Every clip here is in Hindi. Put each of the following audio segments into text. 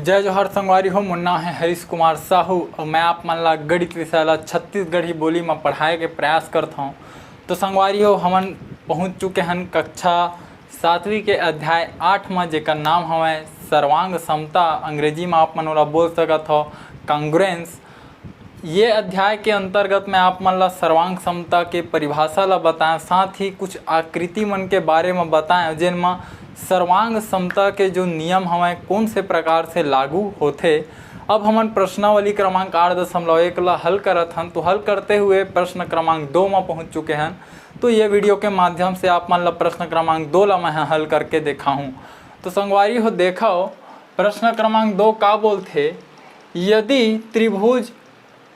जय जोहर संगवारी हो। मुन्ना है हरीश कुमार साहू और मैं आप मन ला गणित विषय ला छत्तीसगढ़ी बोली में पढ़ाए के प्रयास करता हूँ। तो संगवारी हो हमन पहुँच चुके हैं कक्षा 7वीं के अध्याय 8 में, जेकर नाम हवे सर्वांग समता। अंग्रेजी में आप मन ओला बोल सकत हो कांग्रुएंस। ये अध्याय के अंतर्गत मैं आप मन ला सर्वांग समता के परिभाषा ला बताएं, साथ ही कुछ आकृति मन के बारे में बताएं जिनमें सर्वांग समता के जो नियम हमें कौन से प्रकार से लागू होते। अब हमन प्रश्नावली क्रमांक 8.1 ला हल करत हन। तो हल करते हुए प्रश्न क्रमांक 2 में पहुंच चुके हैं। तो ये वीडियो के माध्यम से आप मन ला प्रश्न क्रमांक 2 ला मैं हल करके देखा हूँ। तो संगवारी हो देखो प्रश्न क्रमांक 2 का बोलते, यदि त्रिभुज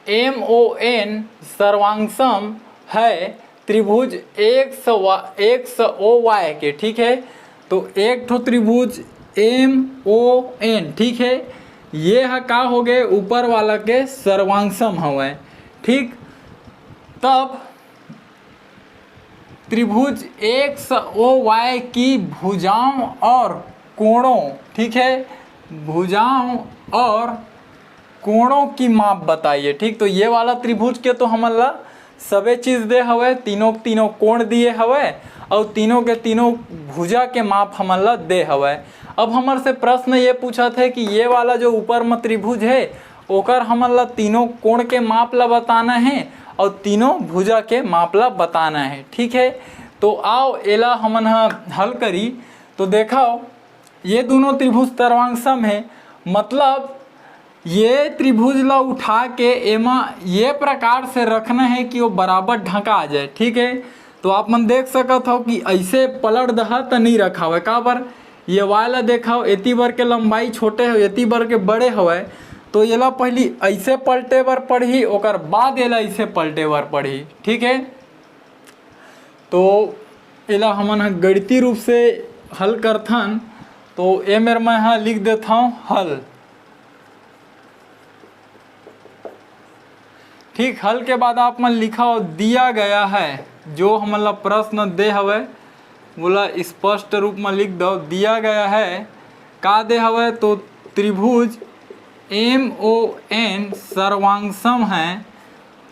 MON सर्वांगसम है त्रिभुज XOY के, ठीक है। तो एक ठो त्रिभुज MON, ठीक है, ये है का हो गए ऊपर वाला के सर्वांगसम हवे, ठीक। तब त्रिभुज XOY की भुजाओं और कोणों, ठीक है, भुजाओं और कोणों की माप बताइए, ठीक। तो ये वाला त्रिभुज के तो हमन ला सबे चीज दे हवे, तीनों कोण दिए हवे और तीनों के तीनों भुजा के माप हमन ला दे हवे। अब हमर से प्रश्न ये पूछा थे कि ये वाला जो ऊपर में त्रिभुज है ओकर हमन ला तीनों कोण के माप ला बताना है और तीनों भुजा के माप ला बताना है, ठीक है। तो आओ एला हमन हल करी। तो देखाओ ये दोनों त्रिभुज सर्वांगसम है, मतलब ये त्रिभुज ला उठा के एमा ये प्रकार से रखना है कि वो बराबर ढका आ जाए, ठीक है। तो आप मन देख सकत हो कि ऐसे पलट दहा तो नहीं रखा हुआ का बर, ये वाला देखाओ एती बर के लंबाई छोटे हो एती बर के बड़े हवे। तो ये ला पहली ऐसे पलटे बर पढ़ी ओकर बाद एला ऐसे पलटे बर पढ़ी, ठीक है। तो एला हमन गणितीय रूप से हल करथन। तो ए मेर मैं यहाँ लिख देता हूँ हल, ठीक। हल के बाद आप मन लिखा दिया गया है, जो हमन ला प्रश्न दे हवे बोला स्पष्ट रूप में लिख दो। दिया गया है का दे हवे, तो त्रिभुज MON सर्वांगसम है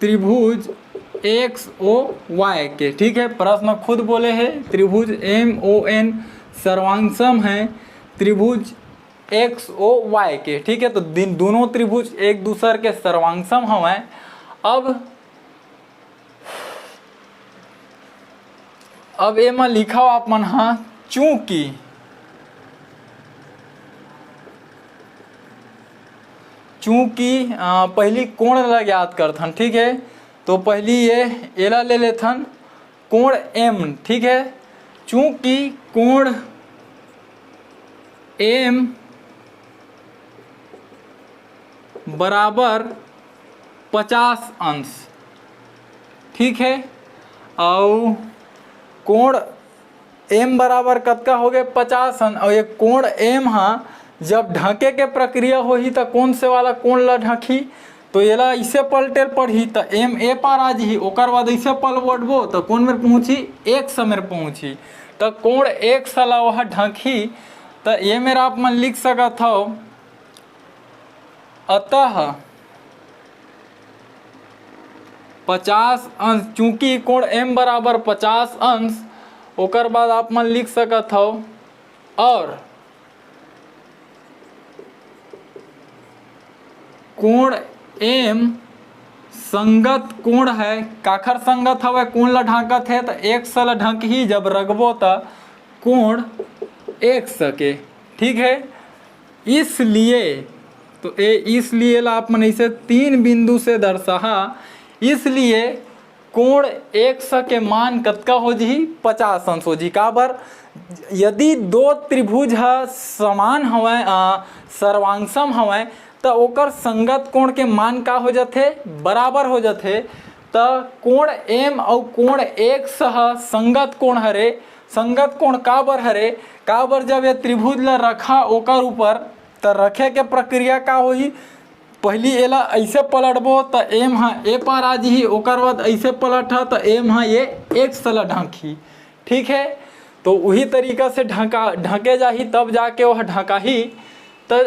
त्रिभुज XOY के, ठीक है। प्रश्न खुद बोले है त्रिभुज MON सर्वांगसम है त्रिभुज XOY के, ठीक है। तो दोनों त्रिभुज एक दूसरे के सर्वांगसम हवे। अब एमा लिखा आप मन चूंकि पहली कोण ला याद करथन, ठीक है। तो पहली ये एला ले लेथन कोण M, ठीक है। चूंकि कोण M बराबर 50 अंश, ठीक है। और कोण M बराबर कतका हो गए 50 अंश। और ये कोण M जब ढके के प्रक्रिया होही तो कौन से वाला कोण ला ढकी, तो एला ऐसे पलटे पढ़ी तो M ए पार आ जी, ओकर बाद ऐसे पलटबो तो कौन में पहुँची 100 में पहुँची। तो कोण 100 ला वह ढकी। तो ये मेरा आप मन लिख सकत हो, अतः 50 अंश, चूंकि कोण M बराबर 50 अंश, ओकर बाद आप मन लिख सकत हो और कोण M संगत कोण है। काखर संगत हवे कोण ला ढाकत है तो 100 ला ढक ही जब रखबो तो कोण 100 के, ठीक है। इसलिए तो इसलिए ला आप मन इसे 3 बिंदु से दर्शा, इसलिए कोण 100 के मान कतका हो जी 50 अंश हो जी। का बर, यदि दो त्रिभुज समान हवे सर्वांगसम हवे तो ओकर संगत कोण के मान का हो जाथे बराबर हो जाथे। तो कोण M और कोण 100 संगत कोण हरे। संगत कोण का बर हरे, का बर जब ये त्रिभुज ला रखा ओकर ऊपर तो रखे के प्रक्रिया का होही, पहली एला ऐसे पलटबो तो M ए पार आ जी, ओकर बाद ऐसे पलटा तो M ये 100 ला ढकी, ठीक है। तो वही तरीका से ढके जाही तब जाके वह ढका ही। तो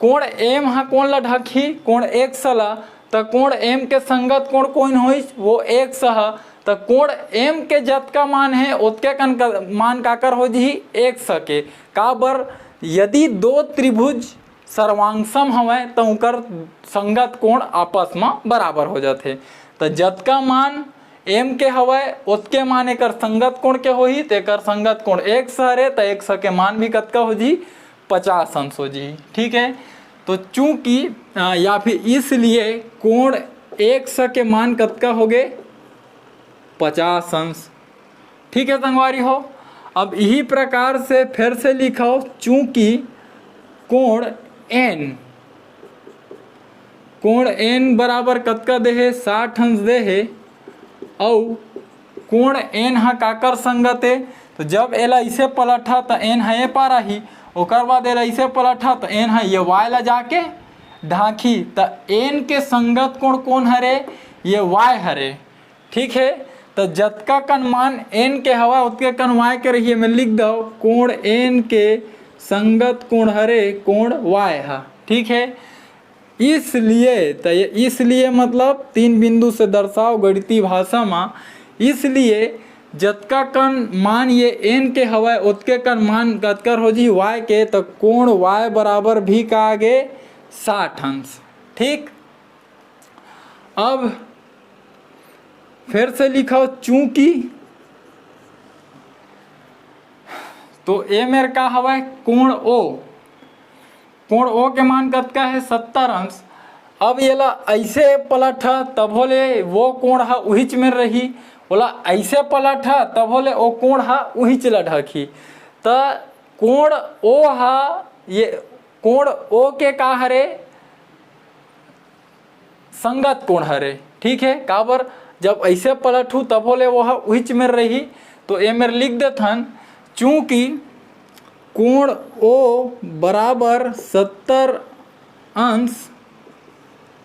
कोण एम हा कोण ला ढाकी कोण एक्स ला, तो कोण एम के संगत कोण कौन होई वो एक्स हा, तो कोण एम के जतका मान है उतके कन मान काकर हो जी एक्स के। का बर यदि दो त्रिभुज सर्वांगसम हवय तो उनकर संगत कोण आपस में बराबर हो जाते। तो जतका मान एम के हवय उतके मान एकर संगत कोण के होही, तो एकर संगत कोण एक्स हरे, तो एक्स के मान भी कतका हो जी 50 अंश हो जी। ठीक है, तो चूंकि या फिर इसलिए कोण एक्स के मान कतका हो गए 50 अंश। ठीक है संगवारी हो, अब यही प्रकार से फिर से लिखो, चूंकि कोण एन बराबर कतका दे है 60 अंश दे है, और कोण एन हा काकर संगत है, तो जब एला इसे पलटा तो एन है ये पारा ही, ओकर बाद एला इसे पलटा तो एन है ये वाई ला जाके ढाकी, तो एन के संगत कोण कौन हरे ये वाई हरे। ठीक है, तो जतका कन मान एन के हवा उतके कन वाई के रहिए मैं लिख दो, कोण एन के संगत कोण हरे कोण वाई हा। ठीक है, इसलिए तो इसलिए मतलब 3 बिंदु से दर्शाओ गणितीय भाषा में, इसलिए जतका कन मान ये एन के हवा उतके कन मान कतकर हो जी वाई के, तो कोण वाई बराबर भी का आगे 60 अंश। ठीक, अब फिर से लिखो, चूंकि तो ए मेरे का हवा कोण ओ के मान कतका है 70 अंश। अब ये ला ऐसे पलटा तब होले वो कोण हा उहिच में रही, बोला ऐसे पलटा तब होले वो कोण हा उहिच ला ढकी, तो कोण ओ हा ये कोण ओ के का हरे संगत कोण हरे। ठीक है, काबर जब ऐसे पलटू तब होले वो उहिच में रही, तो ए मेरे लिख देथन, चूंकि कोण ओ बराबर 70 अंश।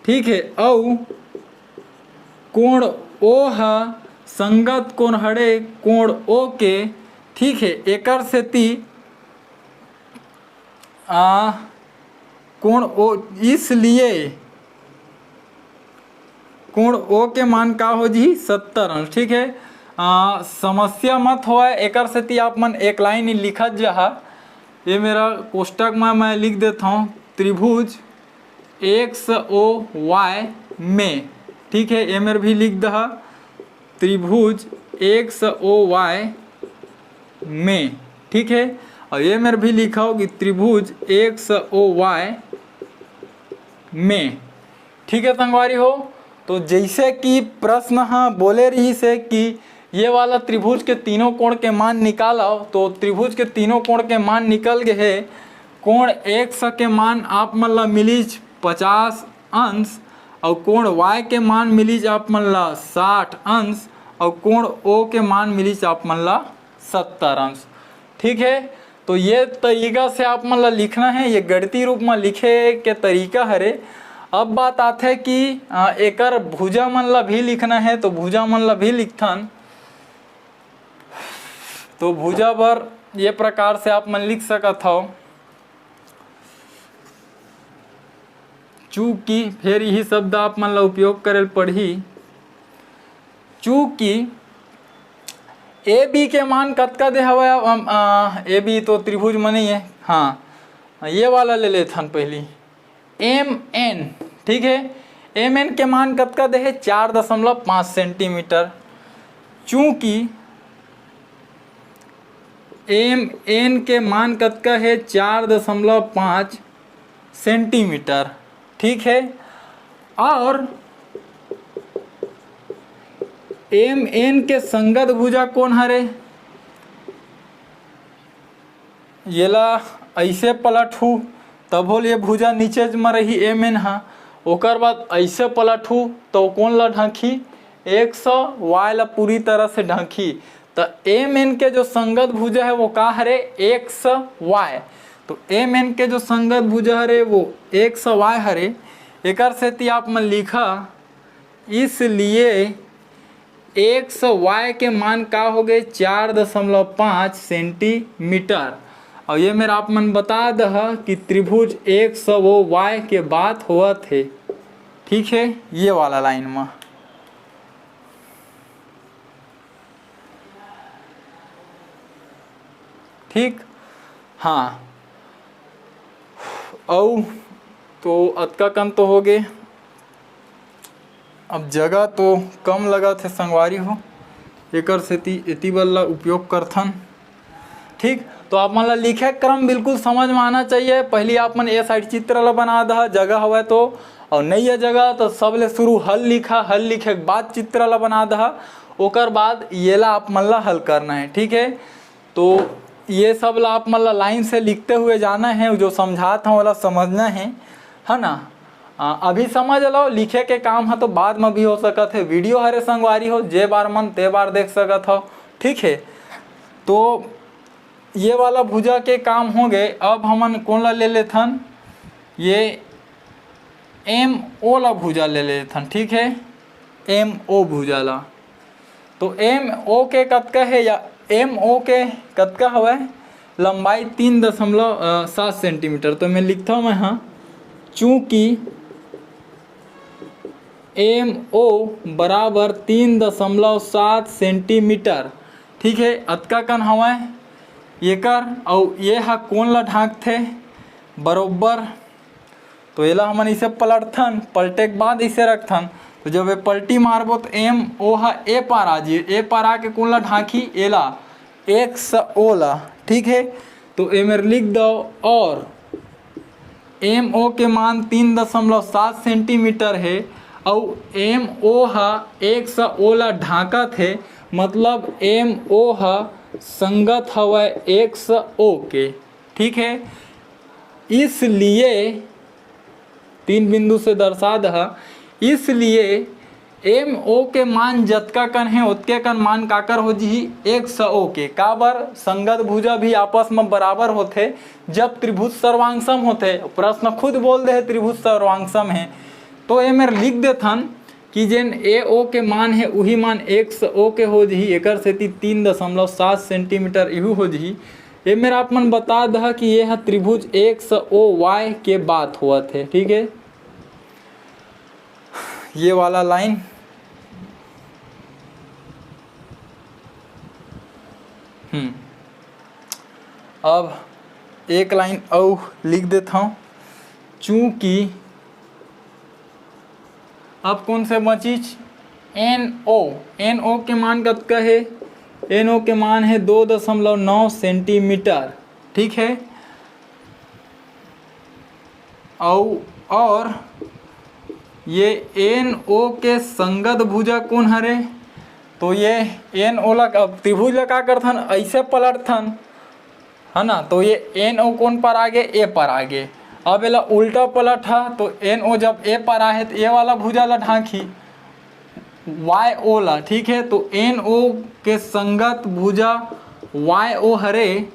ठीक है, और कोण ओ हा संगत कोण हरे कोण ओ के। ठीक है, एकर सेती कोण ओ, इसलिए कोण ओ के मान का हो जी 70 अंश। ठीक है, समस्या मत हो, एकर सेती आप मन एक लाइन ही लिखत जहा, ये मेरा कोष्टक में मैं लिख देता हूँ, त्रिभुज एक्स ओ वाई में। ठीक है, ये मेरे भी लिख दहा, त्रिभुज एक्स ओ वाई में। ठीक है, और ये मेरे भी लिखा हो कि त्रिभुज एक्स ओ वाई में। ठीक है संगवारी हो, तो जैसे कि प्रश्न हाँ बोले रही से कि ये वाला त्रिभुज के तीनों कोण के मान निकालो, तो त्रिभुज के तीनों कोण के मान निकल गए है। कोण एक्स के मान आप मन ला मिलीज 50 अंश, और कोण वाई के मान मिलीज आप मन ला 60 अंश, और कोण ओ के मान मिलीज आप मन ला 70 अंश। ठीक है, तो ये तरीका से आप मन ला लिखना है, ये गणितीय रूप में लिखे के तरीका हरे। अब बात आते है कि एकर भुजा मन ला भी लिखना है, तो भुजा मन ला भी लिखथन, तो भुजा पर ये प्रकार से आप मन लिख सकत हो, चूंकि फिर यही शब्द आप मन ला उपयोग करे पढ़ी, चूंकि ए बी के मान कतका दे हवा, ए बी तो त्रिभुज में नहीं है, हाँ ये वाला ले लेथन पहली एम एन। ठीक है, एम एन के मान कतका दे है 4.5 सेंटीमीटर। चूंकि एम एन के मान कतका है 4.5 सेंटीमीटर। ठीक है, और एम एन के संगत भुजा कौन हरे, ये ला ऐसे पलटू तब होल ये भुजा नीचे में रही एम एन हा, ओकर बाद ऐसे पलटू तो कौन ला ढांकी 100 वाई ला पूरी तरह से ढांकी, तो एम एन के जो संगत भुजा है वो का हरे 100 वाई, तो एम एन के जो संगत भुजा हरे वो 100 वाई हरे। एकर सेती आप मन लिखा, इसलिए 100 वाई के मान का हो गए 4.5 सेंटीमीटर, और ये मेरा आप मन बता दह कि त्रिभुज एक्स वो वाई के बात हुआ थे। ठीक है, ये वाला लाइन में। ठीक, हाँ। औ तो अतका कन तो हो गए। अब जगह तो कम लगा थे संगवारी हो, एकर सेती इति वाला उपयोग करथन। ठीक, तो आप मन ला लिखे क्रम बिल्कुल समझ में आना चाहिए। पहली आप मन ए साइड चित्र ला बना दह जगह हवे तो, और नहीं है जगह तो सबले शुरू हल लिखा, हल लिखे के बाद चित्र ला बना दह, ओकर बाद ये ला आप मन ला हल करना है। ठीक है, तो ये सब ला आप मन ला लाइन से लिखते हुए जाना है, जो समझाता हूँ वाला समझना है ना। अभी समझ लो, लिखे के काम है तो बाद में भी हो सकत है। वीडियो हरे संगवारी हो, जे बार मन ते बार देख सकत हो। ठीक है, तो ये वाला भुजा के काम हो गए। अब हमन कौन ला ले लेथन, ये एम ओ ला भुजा ले लेथन। ठीक है, एम ओ भुजा ला। तो एम ओ के कतका है, या एम ओ के कतका हवे, लंबाई 3.7 सेंटीमीटर। तो मैं लिखता हूँ मैं, हाँ, चूँकि एम ओ बराबर 3.7 सेंटीमीटर। ठीक है, अतका कन हवे एकर, और ये हा कोन ला ढांक थे बरोबर। तो एला हमन इसे पलटथन, पलटे के बाद इसे रखथन। तो जब ये पलटी मारबो तो एम ओ हा ए पार आ जी, ए पार आके कोन ला ढांकी, एला एक्स ओ ला। ठीक है, तो ए मेरे लिख दो, और एम ओ के मान 3.7 सेंटीमीटर है, और एम ओ हा एक्स ओ ला ढांका थे, मतलब एम ओ हा संगत हवा एक्स ओ के। ठीक है, इसलिए 3 बिंदु से दर्शा दह, इसलिए एम ओ के मान जतका कन है उतके कन मान काकर हो जी एक्स ओ के। काबर संगत भुजा भी आपस में बराबर होते जब त्रिभुज सर्वांगसम होते। प्रश्न खुद बोल दे है त्रिभुज सर्वांगसम है, तो ये मेरे लिख देथन कि जेन ए ओ के मान है वही मान एक्स ओ के हो जी, एकर सेती 3.7 सेंटीमीटर इहू हो जी। ये मेरा आप मन बता दह कि ये है त्रिभुज एक्स ओ वाई के बात हुआ थे। ठीक है, ये वाला लाइन। अब एक लाइन और लिख देता हूँ, चूंकि अब कौन से बचीच एन ओ के मान कतका है, एन ओ के मान है 2.9 सेंटीमीटर। ठीक है, और ये एन ओ के संगत भुजा कौन हरे, तो ये एन ओ ला त्रिभुज ला का करथन ऐसे पलटथन, है ना। तो ये एन ओ कौन पर आगे, ए पर आगे। अब एला उल्टा पलट है, तो एन ओ जब ए पर आहे तो ए वाला भुजा ला ढांकी वाई ओ ला। ठीक है, तो एन ओ के संगत भुजा वाई ओ हरे,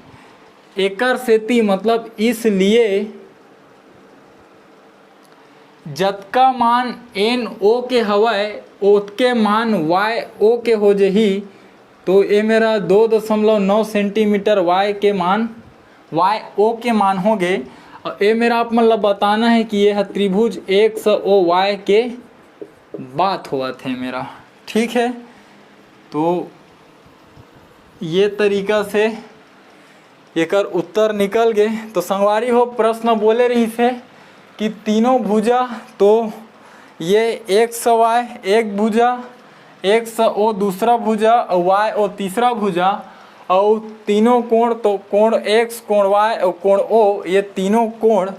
एकर सेती मतलब इसलिए जतका मान एन ओ के हवय ओतके मान वाई ओ के हो जही। तो ये मेरा 2.9 सेंटीमीटर वाई के मान वाई ओ के मान हो गए। और ये मेरा आप मतलब बताना है कि यह त्रिभुज एक्स ओ वाई के बात हुआ थे मेरा। ठीक है, तो ये तरीका से एकर उत्तर निकल गए। तो संगवारी हो प्रश्न बोले रही से कि तीनों भुजा, तो ये एक्स वाई एक भुजा, एक्स ओ दूसरा भुजा और वाई ओ तीसरा भुजा, और तीनों कोण, तो कोण एक्स, कोण वाई और कोण ओ, ये तीनों कोण।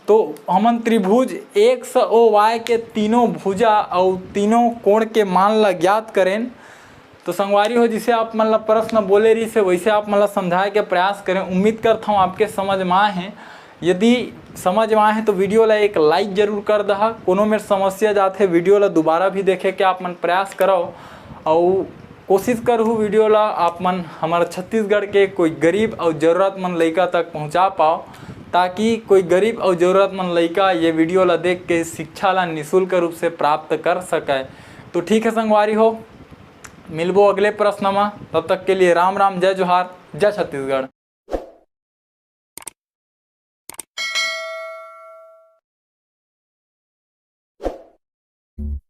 तो हमन त्रिभुज एक्स ओ वाई के तीनों भुजा और तीनों कोण के मान ला ज्ञात करें। तो संगवारी हो जिसे आप मतलब प्रश्न बोले रही से वैसे आप मतलब समझाए के प्रयास करें। उम्मीद करता हूँ आपके समझ में आए हैं। यदि समझ में आए हैं तो वीडियो ला एक लाइक जरूर कर दहा। कोनो में समस्या जाते वीडियो ला दोबारा भी देखे के आप मन प्रयास करो, और कोशिश करूँ वीडियो ला आप मन हमारे छत्तीसगढ़ के कोई गरीब और ज़रूरतमंद लड़का तक पहुंचा पाओ, ताकि कोई गरीब और ज़रूरतमंद लड़का ये वीडियो ला देख के शिक्षा ला निःशुल्क रूप से प्राप्त कर सके। तो ठीक है संगवारी हो, मिलबो अगले प्रश्न में। तब तक के लिए राम राम, जय जोहार, जय छत्तीसगढ़। है।